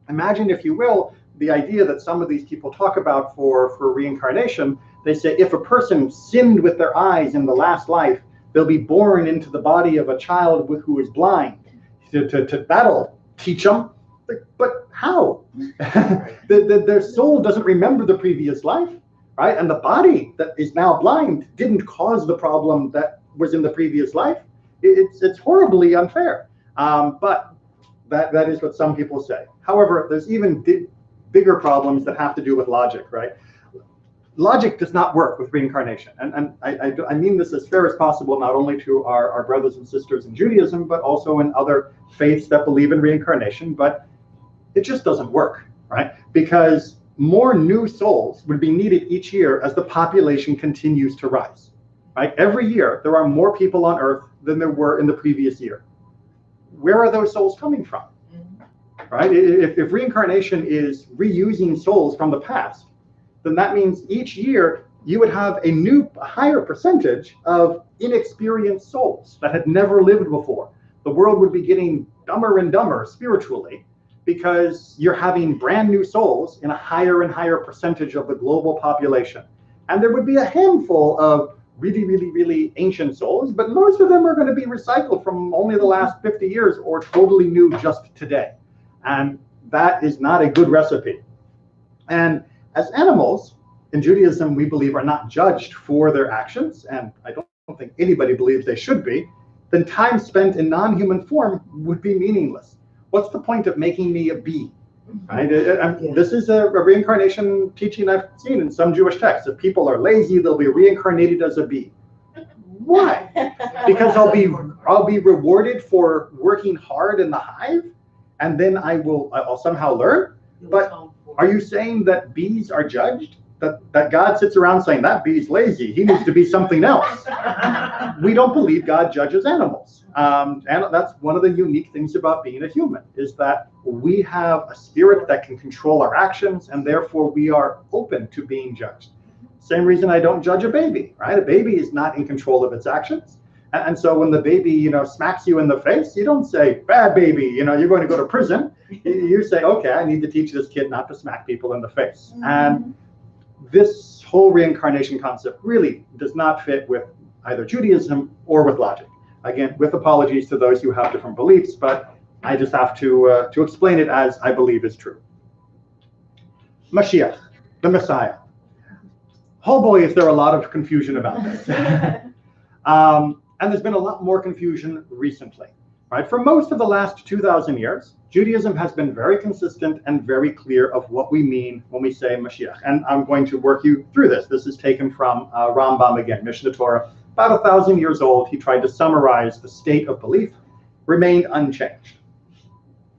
Imagine, if you will, the idea that some of these people talk about for reincarnation. They say if a person sinned with their eyes in the last life, they'll be born into the body of a child who is blind. That'll teach them. But how? Their soul doesn't remember the previous life, right? And the body that is now blind didn't cause the problem that was in the previous life. It's horribly unfair. But that is what some people say. However, there's even bigger problems that have to do with logic, right? Logic does not work with reincarnation. And I mean this as fair as possible, not only to our brothers and sisters in Judaism, but also in other faiths that believe in reincarnation. But it just doesn't work, right? Because more new souls would be needed each year as the population continues to rise, right? Every year, there are more people on Earth than there were in the previous year. Where are those souls coming from, right? If reincarnation is reusing souls from the past, then that means each year you would have a higher percentage of inexperienced souls that had never lived before. The world would be getting dumber and dumber spiritually, because you're having brand new souls in a higher and higher percentage of the global population. And there would be a handful of really, really, really ancient souls, but most of them are going to be recycled from only the last 50 years or totally new just today. And that is not a good recipe. And as animals, in Judaism, we believe are not judged for their actions, and I don't think anybody believes they should be, then time spent in non-human form would be meaningless. What's the point of making me a bee, right? This is a reincarnation teaching I've seen in some Jewish texts. If people are lazy, they'll be reincarnated as a bee. Why? Because I'll be rewarded for working hard in the hive, and then I'll somehow learn. But are you saying that bees are judged? That God sits around saying that bee's lazy, he needs to be something else? We don't believe God judges animals. And that's one of the unique things about being a human, is that we have a spirit that can control our actions, and therefore we are open to being judged. Same reason I don't judge a baby, right? A baby is not in control of its actions. And so when the baby, smacks you in the face, you don't say, bad baby, you're going to go to prison. You say, okay, I need to teach this kid not to smack people in the face. And this whole reincarnation concept really does not fit with either Judaism or with logic. Again, with apologies to those who have different beliefs, but I just have to explain it as I believe is true. Mashiach, the Messiah. Oh boy, is there a lot of confusion about this. And there's been a lot more confusion recently, right? For most of the last 2,000 years, Judaism has been very consistent and very clear of what we mean when we say Mashiach. And I'm going to work you through this. This is taken from Rambam again, Mishnah Torah, about 1,000 years old. He tried to summarize the state of belief, remained unchanged.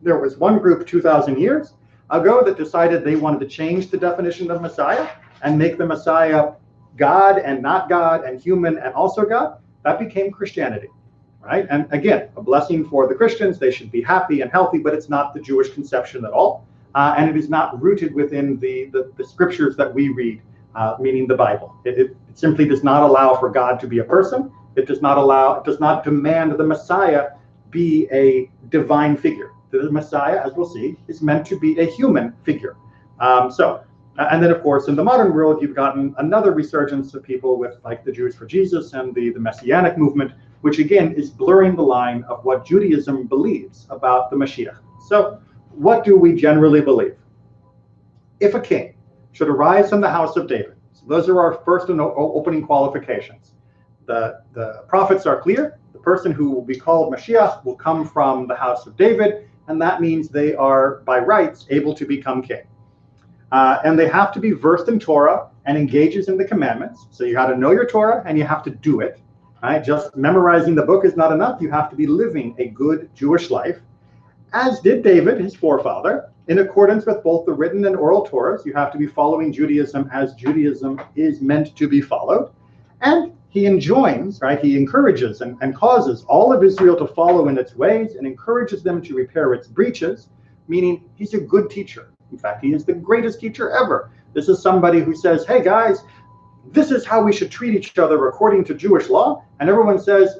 There was one group 2,000 years ago that decided they wanted to change the definition of Messiah and make the Messiah God and not God and human and also God. That became Christianity, right? And again, a blessing for the Christians. They should be happy and healthy, but it's not the Jewish conception at all. And it is not rooted within the scriptures that we read, meaning the Bible. It simply does not allow for God to be a person. It does not demand the Messiah be a divine figure. The Messiah, as we'll see, is meant to be a human figure. And then, of course, in the modern world, you've gotten another resurgence of people with, like, the Jews for Jesus and the Messianic movement, which again is blurring the line of what Judaism believes about the Mashiach. So what do we generally believe? If a king should arise from the house of David, so those are our first and opening qualifications. The prophets are clear. The person who will be called Mashiach will come from the house of David, and that means they are, by rights, able to become king. And they have to be versed in Torah and engages in the commandments. So you got to know your Torah and you have to do it. Right? Just memorizing the book is not enough. You have to be living a good Jewish life, as did David, his forefather, in accordance with both the written and oral Torahs. You have to be following Judaism as Judaism is meant to be followed. And he enjoins, right? He encourages and causes all of Israel to follow in its ways and encourages them to repair its breaches meaning he's a good teacher. In fact, he is the greatest teacher ever. This is somebody who says, hey guys, this is how we should treat each other according to Jewish law. And everyone says,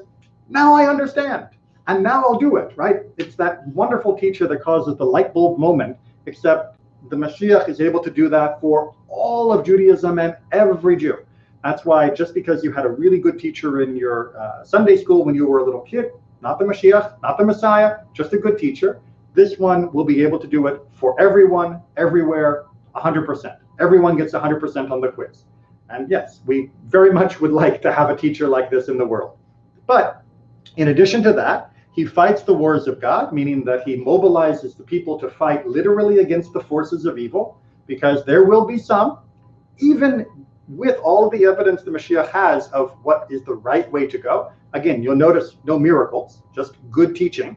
now I understand. And now I'll do it, right? It's that wonderful teacher that causes the light bulb moment, except the Mashiach is able to do that for all of Judaism and every Jew. That's why just because you had a really good teacher in your Sunday school when you were a little kid, not the Mashiach, not the Messiah, just a good teacher, this one will be able to do it for everyone, everywhere, 100%. Everyone gets 100% on the quiz. And yes, we very much would like to have a teacher like this in the world. But in addition to that, he fights the wars of God, meaning that he mobilizes the people to fight literally against the forces of evil, because there will be some, even with all of the evidence the Mashiach has of what is the right way to go. Again, you'll notice no miracles, just good teaching.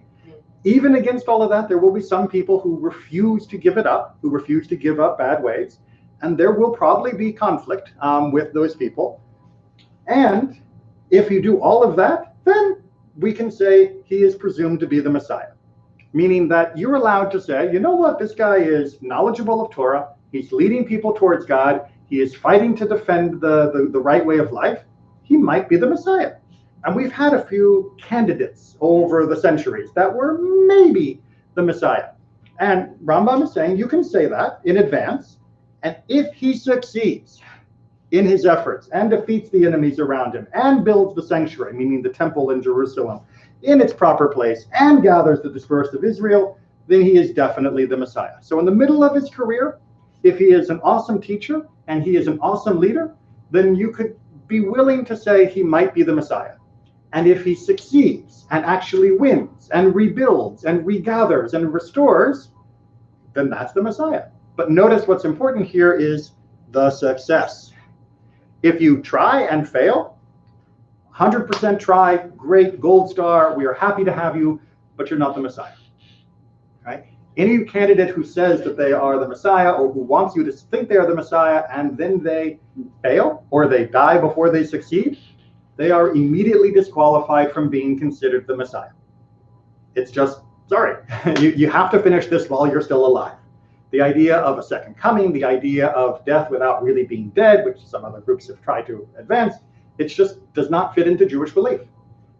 Even against all of that, there will be some people who refuse to give it up, who refuse to give up bad ways. And there will probably be conflict with those people. And if you do all of that, then we can say he is presumed to be the Messiah. Meaning that you're allowed to say, you know what, this guy is knowledgeable of Torah, he's leading people towards God, he is fighting to defend the right way of life, he might be the Messiah. And we've had a few candidates over the centuries that were maybe the Messiah. And Rambam is saying you can say that in advance, and if he succeeds in his efforts and defeats the enemies around him and builds the sanctuary, meaning the temple in Jerusalem, in its proper place and gathers the dispersed of Israel, then he is definitely the Messiah. So in the middle of his career, if he is an awesome teacher and he is an awesome leader, then you could be willing to say he might be the Messiah. And if he succeeds and actually wins and rebuilds and regathers and restores, then that's the Messiah. But notice what's important here is the success. If you try and fail, 100% try, great, gold star, we are happy to have you, but you're not the Messiah, right? Any candidate who says that they are the Messiah or who wants you to think they are the Messiah and then they fail or they die before they succeed, they are immediately disqualified from being considered the Messiah. It's just, sorry, you have to finish this while you're still alive. The idea of a second coming, the idea of death without really being dead, which some other groups have tried to advance, it just does not fit into Jewish belief.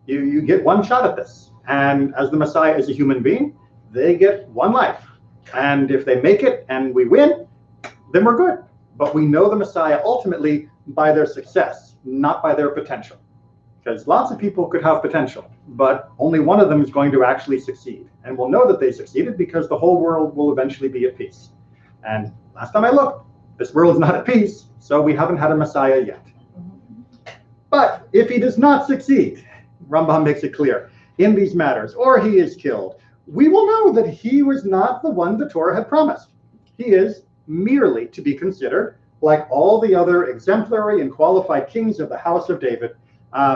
You get one shot at this. And as the Messiah is a human being, they get one life. And if they make it and we win, then we're good. But we know the Messiah ultimately by their success, not by their potential. Because lots of people could have potential, but only one of them is going to actually succeed. And we'll know that they succeeded because the whole world will eventually be at peace. And last time I looked, this world is not at peace, so we haven't had a Messiah yet. But if he does not succeed, Rambam makes it clear, in these matters, or he is killed, we will know that he was not the one the Torah had promised. He is merely to be considered like all the other exemplary and qualified kings of the house of David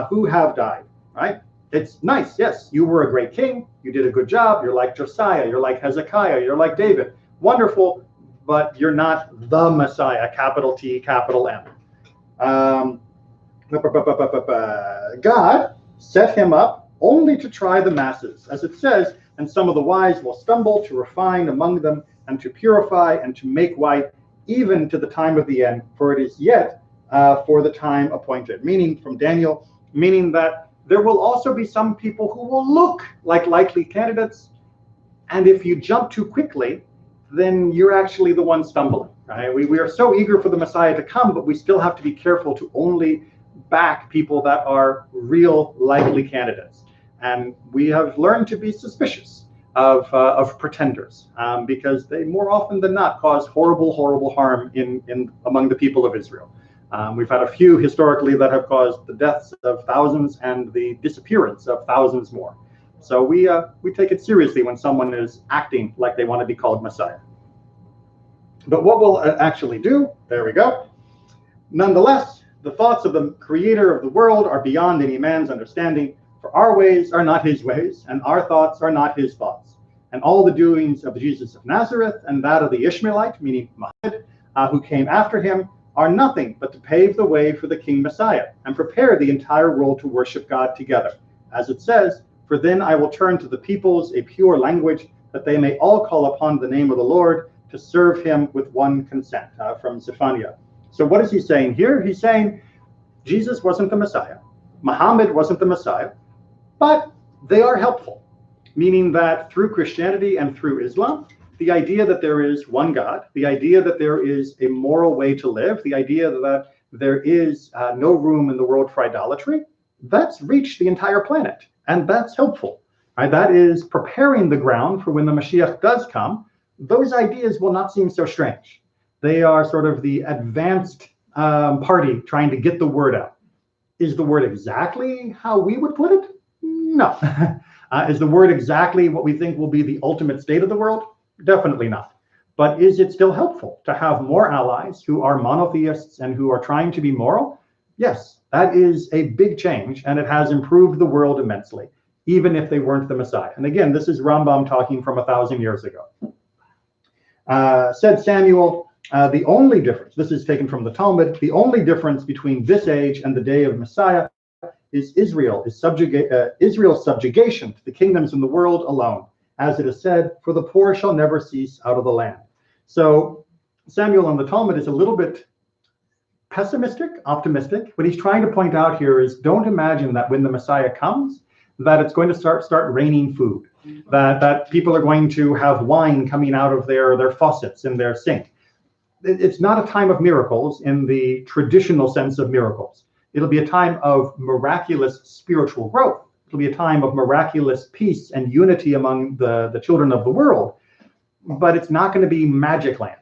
who have died, right? It's nice, yes, you were a great king, you did a good job, you're like Josiah, you're like Hezekiah, you're like David, wonderful, but you're not the Messiah, capital T, capital M. God set him up only to try the masses, as it says, and some of the wise will stumble to refine among them and to purify and to make white, even to the time of the end, for it is yet for the time appointed. Meaning from Daniel, meaning that there will also be some people who will look like likely candidates, and if you jump too quickly, then you're actually the one stumbling. Right? We are so eager for the Messiah to come, but we still have to be careful to only back people that are real likely candidates. And we have learned to be suspicious of pretenders because they more often than not cause horrible harm in among the people of Israel. We've had a few historically that have caused the deaths of thousands and the disappearance of thousands more. So we take it seriously when someone is acting like they want to be called Messiah. But what we'll actually do, there we go. Nonetheless, the thoughts of the creator of the world are beyond any man's understanding, for our ways are not his ways, and our thoughts are not his thoughts. And all the doings of Jesus of Nazareth and that of the Ishmaelite, meaning Muhammad, who came after him, are nothing but to pave the way for the King Messiah and prepare the entire world to worship God together. As it says, for then I will turn to the peoples a pure language, that they may all call upon the name of the Lord to serve him with one consent, from Zephaniah. So what is he saying here? He's saying Jesus wasn't the Messiah. Muhammad wasn't the Messiah, but they are helpful, meaning that through Christianity and through Islam, the idea that there is one God, the idea that there is a moral way to live, the idea that there is no room in the world for idolatry, that's reached the entire planet, and that's helpful. Right? That is preparing the ground for when the Mashiach does come. Those ideas will not seem so strange. They are sort of the advanced party trying to get the word out. Is the word exactly how we would put it? No. Is the word exactly what we think will be the ultimate state of the world? Definitely not. But is it still helpful to have more allies who are monotheists and who are trying to be moral? Yes, that is a big change, and it has improved the world immensely, even if they weren't the Messiah. And again, this is Rambam talking from 1,000 years ago. Said Samuel, the only difference, this is taken from the Talmud, the only difference between this age and the day of Messiah is Israel's subjugation to the kingdoms in the world alone. As it is said, for the poor shall never cease out of the land. So Samuel in the Talmud is a little bit pessimistic, optimistic. What he's trying to point out here is don't imagine that when the Messiah comes, that it's going to start raining food, that people are going to have wine coming out of their faucets in their sink. It's not a time of miracles in the traditional sense of miracles. It'll be a time of miraculous spiritual growth. It'll be a time of miraculous peace and unity among the children of the world, but it's not going to be magic land.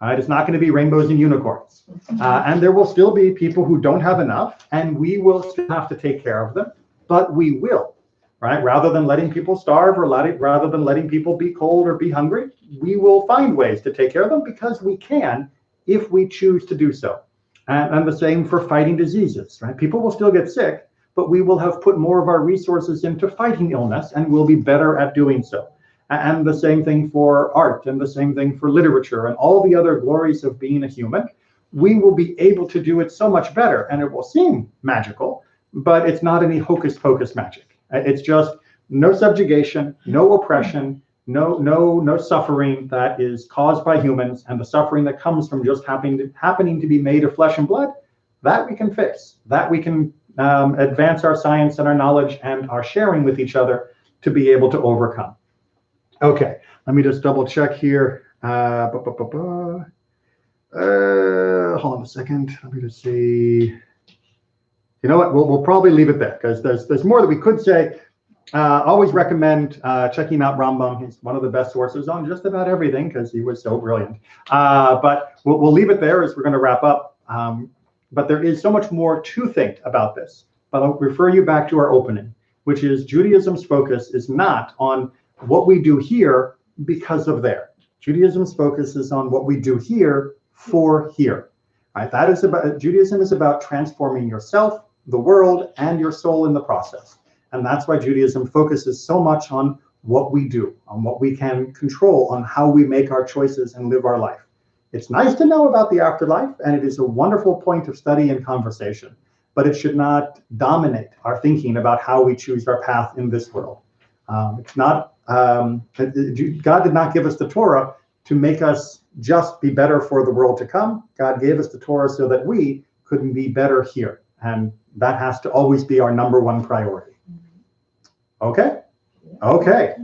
It's not going to be rainbows and unicorns. And there will still be people who don't have enough, and we will still have to take care of them, but we will, right? Rather than letting people starve or rather than letting people be cold or be hungry, we will find ways to take care of them because we can if we choose to do so. And the same for fighting diseases, right? People will still get sick, but we will have put more of our resources into fighting illness and we'll be better at doing so. And the same thing for art and the same thing for literature and all the other glories of being a human. We will be able to do it so much better, and it will seem magical, but it's not any hocus pocus magic. It's just no subjugation, no oppression, no suffering that is caused by humans, and the suffering that comes from just happening to be made of flesh and blood, that we can fix, that we can advance our science and our knowledge and our sharing with each other to be able to overcome. Okay, let me just double check here. Hold on a second. Let me just see. You know what? We'll probably leave it there because there's more that we could say. Always recommend checking out Rambam. He's one of the best sources on just about everything because he was so brilliant. But we'll leave it there as we're going to wrap up. But there is so much more to think about this. But I'll refer you back to our opening, which is Judaism's focus is not on what we do here because of there. Judaism's focus is on what we do here for here. Right? That is about Judaism is about transforming yourself, the world, and your soul in the process. And that's why Judaism focuses so much on what we do, on what we can control, on how we make our choices and live our life. It's nice to know about the afterlife, and it is a wonderful point of study and conversation, but it should not dominate our thinking about how we choose our path in this world. It's not God did not give us the Torah to make us just be better for the world to come. God gave us the Torah so that we could be better here. And that has to always be our number one priority. Okay? Okay.